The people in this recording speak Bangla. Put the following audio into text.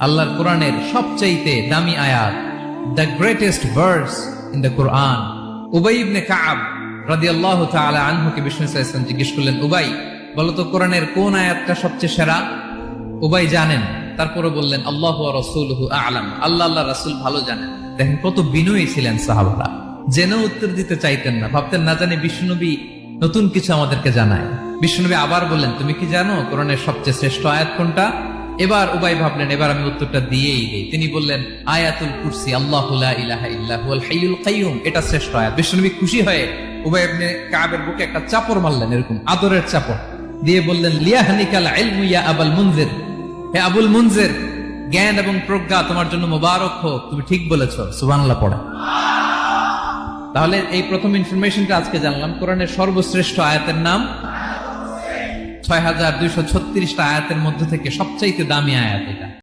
আল্লাহর কোরআনের সবচাইতে দামি আয়াত, the greatest verse in the Quran. উবাই ইবনে কাব রাদিয়াল্লাহু তাআলা আনহুকে বিষ্ণু সাল্লাল্লাহু আলাইহি ওয়াসাল্লাম জিজ্ঞেস করলেন, উবাই বলো তো কোরআনের কোন আয়াতটা সবচেয়ে সেরা? উবাই জানেন, তারপরে বললেন আল্লাহু ওয়া রাসূলুহু আ'লাম, আল্লাহ রাসূল ভালো জানেন। দেখেন কত বিনয়ী ছিলেন সাহাবারা, জেনেও উত্তর দিতে চাইতেন না, ভাবতেন না জানি বিষ্ণুনবী নতুন কিছু আমাদেরকে জানায়। বিষ্ণুনবী আবার বললেন, তুমি কি জানো কোরআনের সবচেয়ে শ্রেষ্ঠ আয়াত কোনটা? এবার উবাই ভাবলেন এবার আমি উত্তরটা দিয়েই দেই। তিনি বললেন আয়াতুল কুরসি, আল্লাহু লা ইলাহা ইল্লা হুয়াল হাইয়ুল কাইয়ুম, এটা শ্রেষ্ঠ আয়াত। বিষ্ণুনবী খুশি হয়ে উবাই ইবনে কাবের বুকে একটা চাপড় মারলেন, এরকম আদরের চাপড় দিয়ে বললেন, লিয়াহনিকাল ইলমু ইয়া আবুল মুনজির, হে আবুল মুনজির, জ্ঞান এবং প্রজ্ঞা তোমার জন্য মোবারক হোক, তুমি ঠিক বলেছো। সুবহানাল্লাহ পড়ে। তাহলে এই প্রথম ইনফরমেশনটা আজকে জানলাম, কোরআনের সর্বশ্রেষ্ঠ আয়াতের নাম ৬,২৩৬টা আয়াতের মধ্যে থেকে সবচাইতে দামি আয়াত এটা।